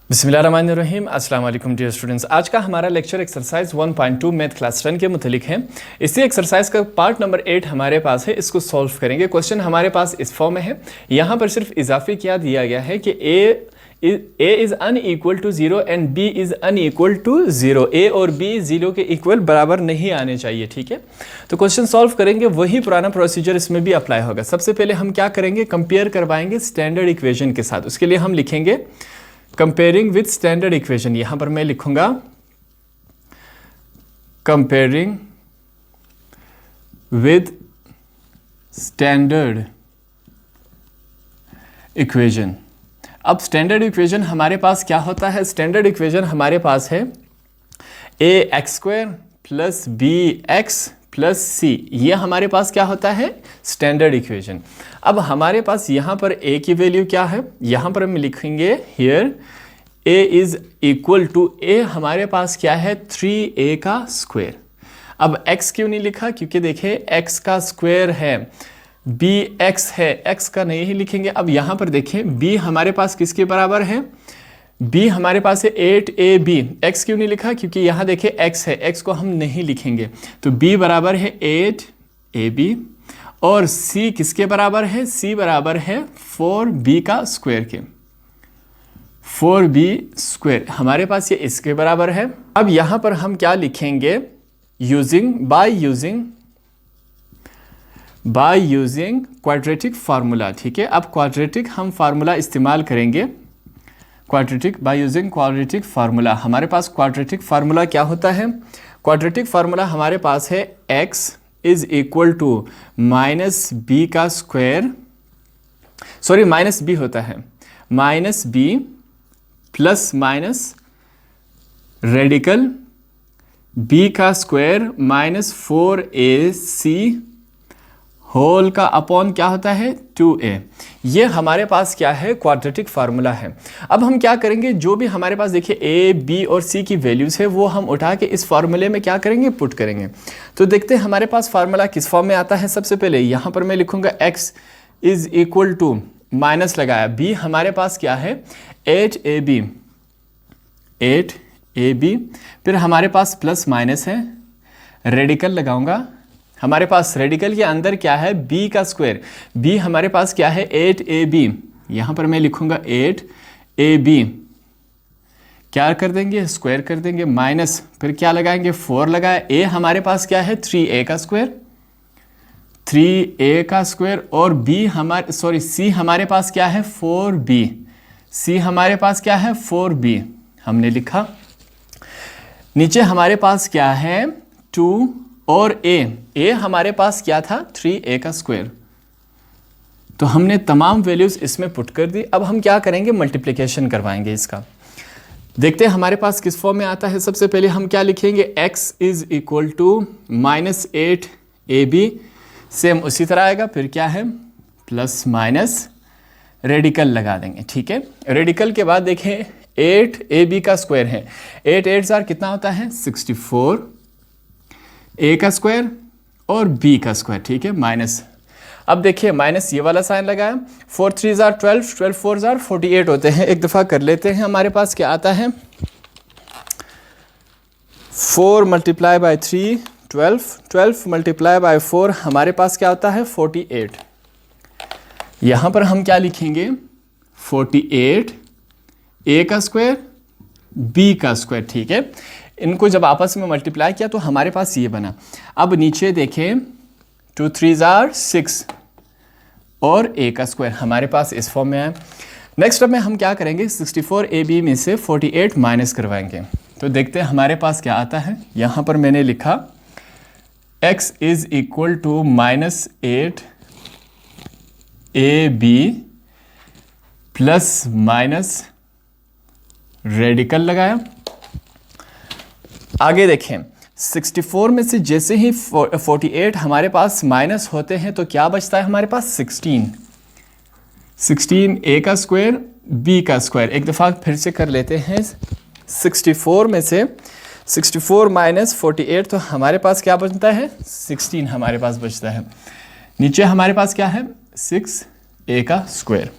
बिस्मिल्लाहिर्रहमानिर्रहीम। अस्सलाम वालेकुम डियर स्टूडेंट्स। आज का हमारा लेक्चर एक्सरसाइज 1.2 मैथ क्लास 10 के मुतालिक है। इसी एक्सरसाइज का पार्ट नंबर 8 हमारे पास है, इसको सॉल्व करेंगे। क्वेश्चन हमारे पास इस फॉर्म में है। यहाँ पर सिर्फ इजाफी क्या दिया गया है कि a is unequal to 0 and b is unequal to 0। a और b 0 के इक्वल बराबर नहीं आने चाहिए, ठीक है। तो क्वेश्चन सॉल्व करेंगे, वही पुराना प्रोसीजर इसमें भी अप्लाई होगा। सबसे पहले हम क्या करेंगे, कंपेयर करवाएंगे स्टैंडर्ड इक्वेशन के साथ। उसके लिए हम लिखेंगे कंपेयरिंग विथ स्टैंडर्ड इक्वेशन। यहां पर मैं लिखूंगा कंपेयरिंग विद स्टैंडर्ड इक्वेशन। अब स्टैंडर्ड इक्वेशन हमारे पास क्या होता है? स्टैंडर्ड इक्वेशन हमारे पास है ax² plus bx plus c। ये हमारे पास क्या होता है? Standard equation. अब हमारे पास यहाँ पर a की वैल्यू क्या है? यहाँ पर हम लिखेंगे here a is equal to a हमारे पास क्या है? 3a का स्क्वायर। अब x क्यों नहीं लिखा? क्योंकि देखिए x का स्क्वायर है, bx है, x का नहीं लिखेंगे। अब यहाँ पर देखें b हमारे पास किसके बराबर है? b हमारे पास है 8ab। x क्यों नहीं लिखा? क्योंकि यहाँ देखिए x है, x को हम नहीं लिखेंगे। तो b बराबर है 8ab और c किसके बराबर है? c बराबर है 4b का स्क्वायर के। 4b स्क्वायर हमारे पास ये इसके बराबर है। अब यहाँ पर हम क्या लिखेंगे? बाय यूजिंग क्वाड्रेटिक फार्मूला, ठीक है। अब क्वाड्रेटिक हम फार्मूला इस्तेमाल करेंगे। Quadratic by using quadratic formula. हमारे पास क्वाड्रेटिक फार्मूला क्या होता है? क्वाड्रेटिक फार्मूला हमारे पास है x is equal to minus B का स्क्वायर, सॉरी माइनस बी होता है, minus B plus minus radical b का स्क्वायर माइनस 4ac होल का अपॉन क्या होता है? 2a। ये हमारे पास क्या है? क्वाड्रेटिक फार्मूला है। अब हम क्या करेंगे, जो भी हमारे पास देखिए a, b और c की वैल्यूज़ है वो हम उठा के इस फार्मूले में क्या करेंगे? पुट करेंगे। तो देखते हैं हमारे पास फार्मूला किस फॉर्म में आता है। सबसे पहले यहाँ पर मैं लिखूँगा x is equal to minus लगाया, b हमारे पास क्या है? 8ab, फिर हमारे पास प्लस माइनस है, रेडिकल लगाऊंगा। हमारे पास रेडिकल के अंदर क्या है? b का स्क्वायर। b हमारे पास क्या है? 8ab। यहाँ पर मैं लिखूंगा 8ab, क्या कर देंगे? स्क्वायर कर देंगे, माइनस फिर क्या लगाएंगे? 4 लगाया। a हमारे पास क्या है? 3a का स्क्वायर, 3a का स्क्वायर। और b हमारे c हमारे पास क्या है? 4b। c हमारे पास क्या है? 4b हमने लिखा। नीचे हमारे पास क्या है? 2 और a हमारे पास क्या था? 3a का स्क्वायर। तो हमने तमाम वैल्यूज इसमें पुट कर दी। अब हम क्या करेंगे? मल्टीप्लिकेशन करवाएंगे इसका। देखते हैं हमारे पास किस फॉर्म में आता है। सबसे पहले हम क्या लिखेंगे? x is equal to minus 8ab, same उसी तरह आएगा। फिर क्या है? प्लस माइनस रेडिकल लगा देंगे, ठीक है। रेडिकल के बाद देखें 8ab का स्क्वायर है, 8 8 कितना होता है? 64, a का स्क्वायर और b का स्क्वायर, ठीक है, माइनस। अब देखिए माइनस ये वाला साइन लगाया, 4 3 12, 12 4 48 होते हैं। एक दफ़ा कर लेते हैं। हमारे पास क्या आता है? 4 मल्टीप्लाई बाई 3 12, 12 मल्टीप्लाई बाई 4 हमारे पास क्या होता है? 48। यहाँ पर हम क्या लिखेंगे? 48 a का स्क्वायर b का स्क्वायर, ठीक है। इनको जब आपस में मल्टीप्लाई किया तो हमारे पास ये बना। अब नीचे देखें 2 3 6 और a का स्क्वायर हमारे पास इस फॉर्म में है। नेक्स्ट अब में हम क्या करेंगे? 64ab में से 48 माइनस करवाएंगे। तो देखते हैं हमारे पास क्या आता है। यहाँ पर मैंने लिखा x is equal to minus 8ab plus minus radical लगाया। आगे देखें 64 में से जैसे ही 48 हमारे पास माइनस होते हैं तो क्या बचता है हमारे पास? 16 a का स्क्वायर b का स्क्वायर। एक दफ़ा फिर से कर लेते हैं। 64 में से 64 माइनस 48 तो हमारे पास क्या बचता है? 16 हमारे पास बचता है। नीचे हमारे पास क्या है? 6a का स्क्वायर।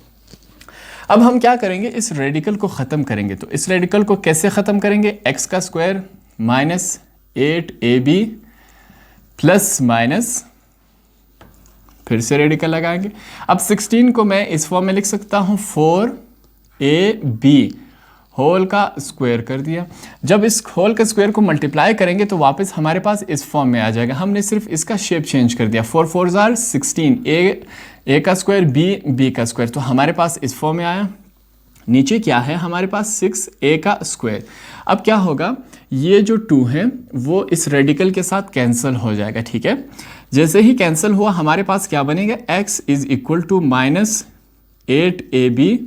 अब हम क्या करेंगे, इस रेडिकल को ख़त्म करेंगे। तो इस रेडिकल को कैसे ख़त्म करेंगे, एक्स का square minus 8ab plus minus, फिर से रेडिकल लगाएंगे। अब 16 को मैं इस फॉर्म में लिख सकता हूँ 4ab होल का स्क्वायर कर दिया। जब इस होल का स्क्वायर को मल्टीप्लाई करेंगे तो वापस हमारे पास इस फॉर्म में आ जाएगा। हमने सिर्फ इसका शेप चेंज कर दिया। 4 4 जार 16, ए का स्क्वायर बी का स्क्वायर, तो हमारे पास इस फॉर्म में आया। नीचे क्या है हमारे पास 6a का स्क्वायर। अब क्या होगा, ये जो 2 है वो इस रेडिकल के साथ कैंसिल हो जाएगा, ठीक है। जैसे ही कैंसिल हुआ हमारे पास क्या बनेगा, x is equal to minus 8ab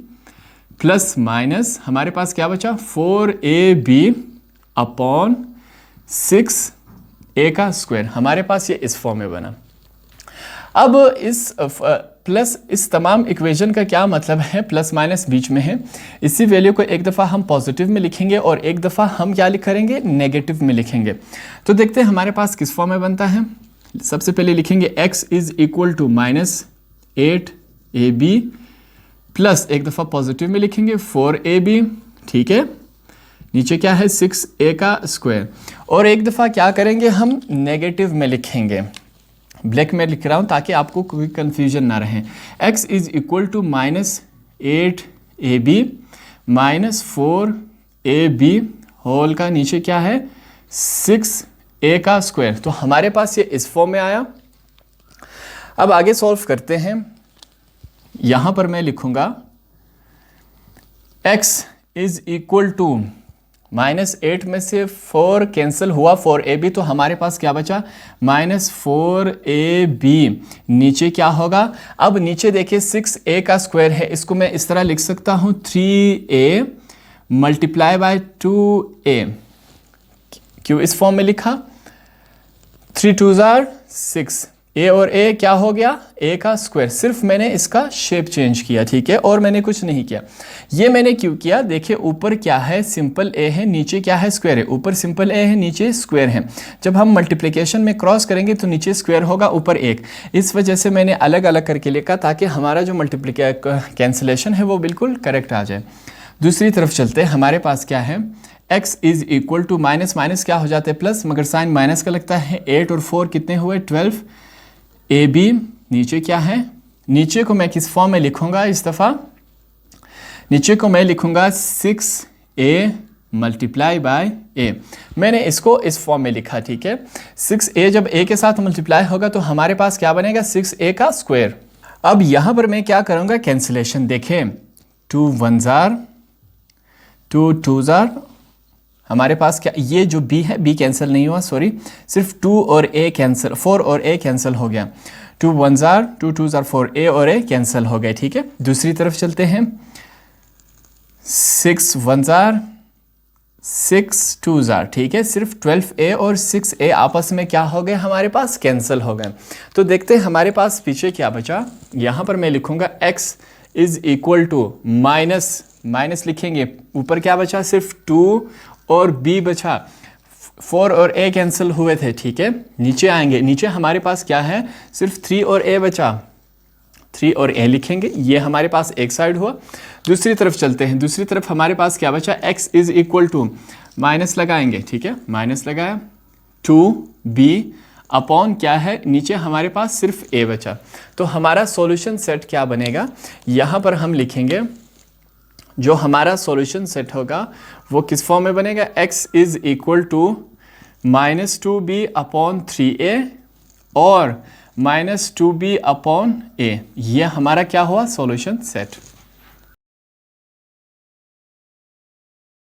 plus minus हमारे पास क्या बचा 4ab अपॉन 6a का स्क्वायर। हमारे पास ये इस फॉर्म में बना। अब इस प्लस इस तमाम इक्वेशन का क्या मतलब है, प्लस माइनस बीच में है। इसी वैल्यू को एक दफ़ा हम पॉजिटिव में लिखेंगे और एक दफ़ा हम क्या करेंगे, नेगेटिव में लिखेंगे। तो देखते हैं हमारे पास किस फॉर्म में बनता है। सबसे पहले लिखेंगे x is equal to minus 8ab plus एक दफ़ा पॉजिटिव में लिखेंगे 4ab, ठीक है। नीचे क्या है 6a का स्क्वायर, और एक दफ़ा क्या करेंगे हम नेगेटिव में लिखेंगे। ब्लैक में लिख रहा हूँ ताकि आपको कोई कन्फ्यूजन ना रहे। x is equal to minus 8ab minus 4ab whole का नीचे क्या है 6a का स्क्वायर। तो हमारे पास ये इस फॉर्म में आया। अब आगे सॉल्व करते हैं। यहाँ पर मैं लिखूँगा x is equal to minus 8 में से 4 कैंसिल हुआ 4ab, तो हमारे पास क्या बचा माइनस 4ab। नीचे क्या होगा, अब नीचे देखिए 6a का स्क्वायर है, इसको मैं इस तरह लिख सकता हूँ 3a मल्टीप्लाई बाय 2a। क्यों इस फॉर्म में लिखा, 3 2 जार 6, a और a क्या हो गया a का स्क्वायर। सिर्फ मैंने इसका शेप चेंज किया, ठीक है, और मैंने कुछ नहीं किया। ये मैंने क्यों किया, देखिए ऊपर क्या है सिंपल a है, नीचे क्या है स्क्वायर है। ऊपर सिंपल a है, नीचे स्क्वायर है। जब हम मल्टीप्लिकेशन में क्रॉस करेंगे तो नीचे स्क्वायर होगा, ऊपर 1। इस वजह से मैंने अलग अलग करके लिखा ताकि हमारा जो कैंसिलेशन है वो बिल्कुल करेक्ट आ जाए। दूसरी तरफ चलते हैं। हमारे पास क्या है, x is equal to minus minus क्या हो जाते हैं प्लस, मगर साइन माइनस का लगता है। 8 और 4 कितने हुए 12 ab। नीचे क्या है, नीचे को मैं किस फॉर्म में लिखूंगा, इस दफ़ा नीचे को मैं लिखूंगा 6a मल्टीप्लाई बाय a। मैंने इसको इस फॉर्म में लिखा, ठीक है। 6a जब a के साथ मल्टीप्लाई होगा तो हमारे पास क्या बनेगा 6a का स्क्वायर। अब यहाँ पर मैं क्या करूँगा, कैंसिलेशन। देखें 2 1 जार 2 2 जार, हमारे पास क्या, ये जो b है b कैंसिल नहीं हुआ, सॉरी, सिर्फ 2 और a कैंसिल, 4 और a कैंसिल हो गया। 2 1 जार 2 2 जार 4, a और a कैंसिल हो गए, ठीक है। दूसरी तरफ चलते हैं। 6 1 जार 6 2 जार, ठीक है। सिर्फ 12a और 6a आपस में क्या हो गए, हमारे पास कैंसिल हो गए। तो देखते हैं हमारे पास पीछे क्या बचा। यहाँ पर मैं लिखूँगा x is equal to minus लिखेंगे, ऊपर क्या बचा सिर्फ 2 और b बचा, 4 और a कैंसिल हुए थे, ठीक है। नीचे आएंगे, नीचे हमारे पास क्या है सिर्फ 3 और a बचा, 3 और a लिखेंगे। ये हमारे पास एक साइड हुआ। दूसरी तरफ चलते हैं। दूसरी तरफ हमारे पास क्या बचा, x is equal to minus लगाएंगे, ठीक है, माइनस लगाया 2b अपॉन क्या है, नीचे हमारे पास सिर्फ a बचा। तो हमारा सॉल्यूशन सेट क्या बनेगा, यहाँ पर हम लिखेंगे जो हमारा सॉल्यूशन सेट होगा वो किस फॉर्म में बनेगा, x is equal to minus 2b upon 3a और माइनस 2b अपॉन a। ये हमारा क्या हुआ सॉल्यूशन सेट।